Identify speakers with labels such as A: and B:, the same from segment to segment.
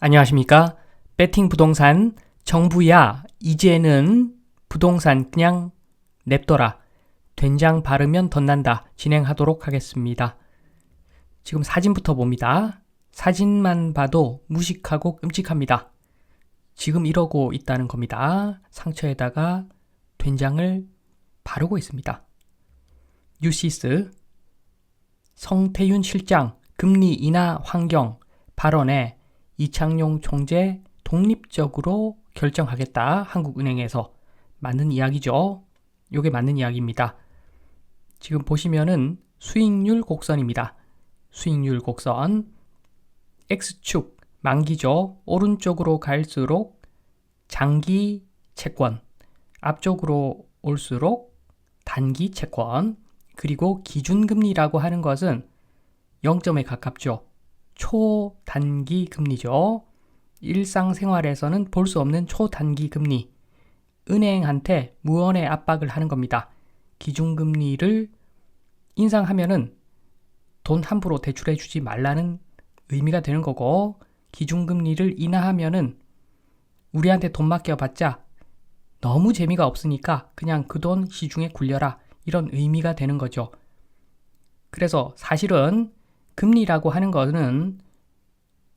A: 안녕하십니까? 배팅 부동산 정부야 이제는 부동산 그냥 냅둬라. 된장 바르면 덧난다. 진행하도록 하겠습니다. 지금 사진부터 봅니다. 사진만 봐도 무식하고 끔찍합니다. 지금 이러고 있다는 겁니다. 상처에다가 된장을 바르고 있습니다. 뉴시스 성태윤 실장 금리 인하 환경 발언에 이창용 총재 독립적으로 결정하겠다. 한국은행에서 맞는 이야기죠. 요게 맞는 이야기입니다. 지금 보시면은 수익률 곡선입니다. 수익률 곡선 X축 만기죠. 오른쪽으로 갈수록 장기 채권, 앞쪽으로 올수록 단기 채권, 그리고 기준금리라고 하는 것은 0점에 가깝죠. 초단기 금리죠. 일상생활에서는 볼 수 없는 초단기 금리. 은행한테 무언의 압박을 하는 겁니다. 기준금리를 인상하면은 돈 함부로 대출해 주지 말라는 의미가 되는 거고, 기준금리를 인하하면은 우리한테 돈 맡겨봤자 너무 재미가 없으니까 그냥 그 돈 시중에 굴려라. 이런 의미가 되는 거죠. 그래서 사실은 금리라고 하는 것은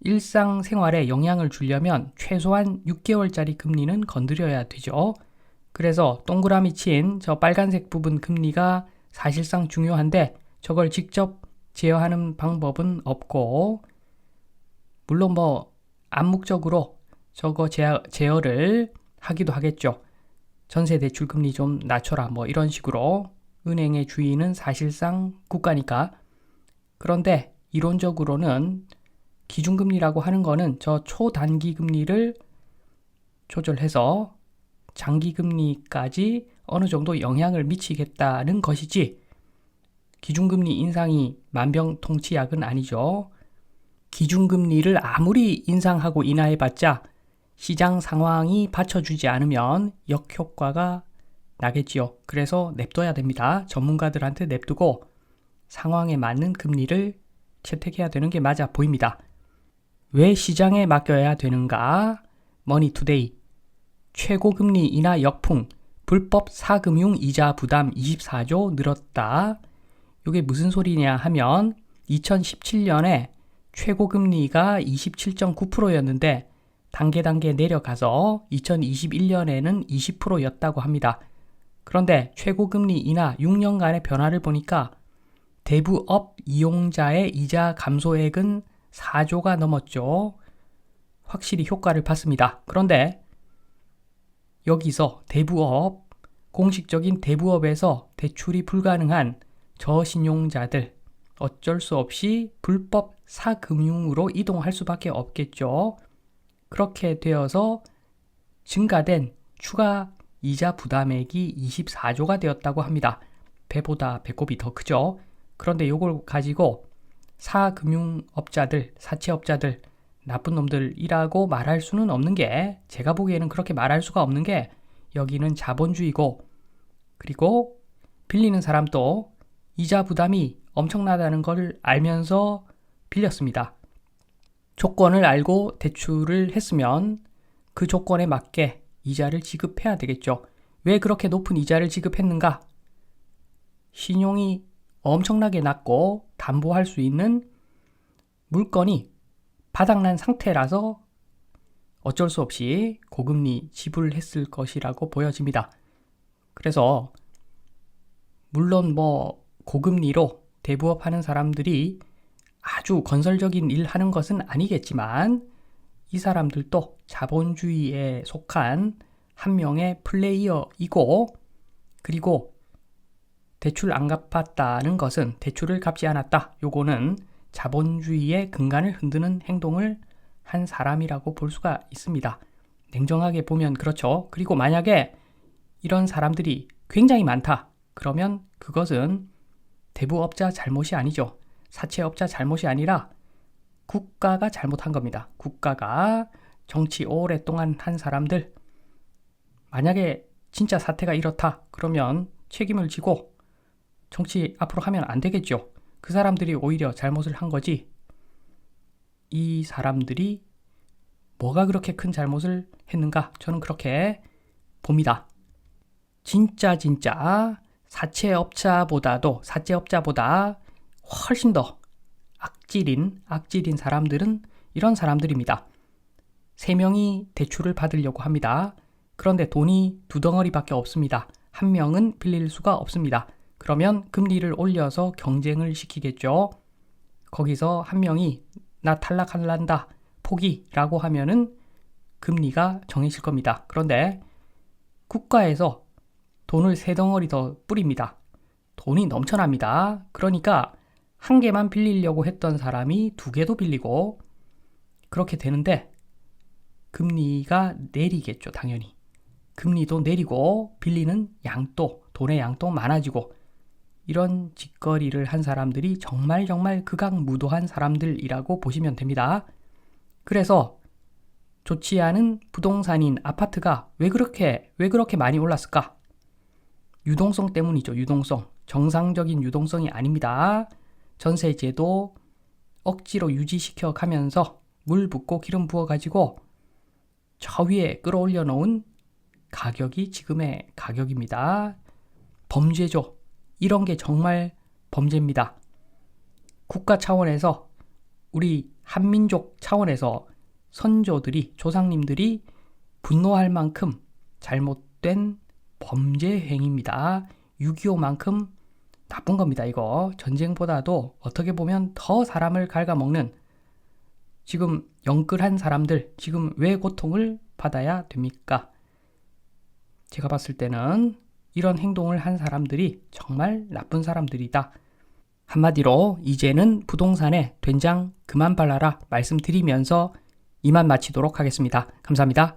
A: 일상생활에 영향을 주려면 최소한 6개월짜리 금리는 건드려야 되죠. 그래서 동그라미 친 저 빨간색 부분 금리가 사실상 중요한데 저걸 직접 제어하는 방법은 없고, 물론 뭐 암묵적으로 저거 제어를 하기도 하겠죠. 전세 대출 금리 좀 낮춰라 뭐 이런 식으로. 은행의 주인은 사실상 국가니까. 그런데 이론적으로는 기준금리라고 하는 거는 저 초단기 금리를 조절해서 장기금리까지 어느 정도 영향을 미치겠다는 것이지, 기준금리 인상이 만병통치약은 아니죠. 기준금리를 아무리 인상하고 인하해봤자 시장 상황이 받쳐주지 않으면 역효과가 나겠지요. 그래서 냅둬야 됩니다. 전문가들한테 냅두고 상황에 맞는 금리를 채택해야 되는 게 맞아 보입니다. 왜 시장에 맡겨야 되는가? 머니투데이 최고금리 인하 역풍, 불법 사금융 이자 부담 24조 늘었다. 이게 무슨 소리냐 하면 2017년에 최고금리가 27.9%였는데 단계 내려가서 2021년에는 20%였다고 합니다. 그런데 최고금리 인하 6년간의 변화를 보니까 대부업 이용자의 이자 감소액은 4조가 넘었죠. 확실히 효과를 봤습니다. 그런데 여기서 대부업, 공식적인 대부업에서 대출이 불가능한 저신용자들, 어쩔 수 없이 불법 사금융으로 이동할 수밖에 없겠죠. 그렇게 되어서 증가된 추가 이자 부담액이 24조가 되었다고 합니다. 배보다 배꼽이 더 크죠. 그런데 이걸 가지고 사금융업자들, 사채업자들, 나쁜 놈들이라고 말할 수는 없는 게, 제가 보기에는 그렇게 말할 수가 없는 게, 여기는 자본주의고, 그리고 빌리는 사람도 이자 부담이 엄청나다는 걸 알면서 빌렸습니다. 조건을 알고 대출을 했으면 그 조건에 맞게 이자를 지급해야 되겠죠. 왜 그렇게 높은 이자를 지급했는가? 신용이 엄청나게 낮고 담보할 수 있는 물건이 바닥난 상태라서 어쩔 수 없이 고금리 지불했을 것이라고 보여집니다. 그래서 물론 뭐 고금리로 대부업하는 사람들이 아주 건설적인 일 하는 것은 아니겠지만, 이 사람들도 자본주의에 속한 한 명의 플레이어이고, 그리고 대출 안 갚았다는 것은 대출을 갚지 않았다. 요거는 자본주의의 근간을 흔드는 행동을 한 사람이라고 볼 수가 있습니다. 냉정하게 보면 그렇죠. 그리고 만약에 이런 사람들이 굉장히 많다. 그러면 그것은 대부업자 잘못이 아니죠. 사채업자 잘못이 아니라 국가가 잘못한 겁니다. 국가가 정치 오랫동안 한 사람들, 만약에 진짜 사태가 이렇다. 그러면 책임을 지고 정치 앞으로 하면 안 되겠죠. 그 사람들이 오히려 잘못을 한 거지, 이 사람들이 뭐가 그렇게 큰 잘못을 했는가? 저는 그렇게 봅니다. 진짜 사채업자보다 훨씬 더 악질인 사람들은 이런 사람들입니다. 3명이 대출을 받으려고 합니다. 그런데 돈이 2덩어리밖에 없습니다. 1명은 빌릴 수가 없습니다. 그러면 금리를 올려서 경쟁을 시키겠죠. 거기서 1명이 나 탈락할란다, 포기라고 하면은 금리가 정해질 겁니다. 그런데 국가에서 돈을 3덩어리 더 뿌립니다. 돈이 넘쳐납니다. 그러니까 1개만 빌리려고 했던 사람이 2개도 빌리고 그렇게 되는데 금리가 내리겠죠, 당연히. 금리도 내리고 빌리는 양도, 돈의 양도 많아지고 이런 짓거리를 한 사람들이 정말 극악무도한 사람들이라고 보시면 됩니다. 그래서 좋지 않은 부동산인 아파트가 왜 그렇게 많이 올랐을까? 유동성 때문이죠. 유동성. 정상적인 유동성이 아닙니다. 전세제도 억지로 유지시켜 가면서 물 붓고 기름 부어가지고 저 위에 끌어올려 놓은 가격이 지금의 가격입니다. 범죄죠. 이런 게 정말 범죄입니다. 국가 차원에서 우리 한민족 차원에서 선조들이, 조상님들이 분노할 만큼 잘못된 범죄 행위입니다. 6.25만큼 나쁜 겁니다. 이거 전쟁보다도 어떻게 보면 더 사람을 갉아먹는, 지금 영끌한 사람들 지금 왜 고통을 받아야 됩니까? 제가 봤을 때는 이런 행동을 한 사람들이 정말 나쁜 사람들이다. 한마디로 이제는 부동산에 된장 그만 발라라 말씀드리면서 이만 마치도록 하겠습니다. 감사합니다.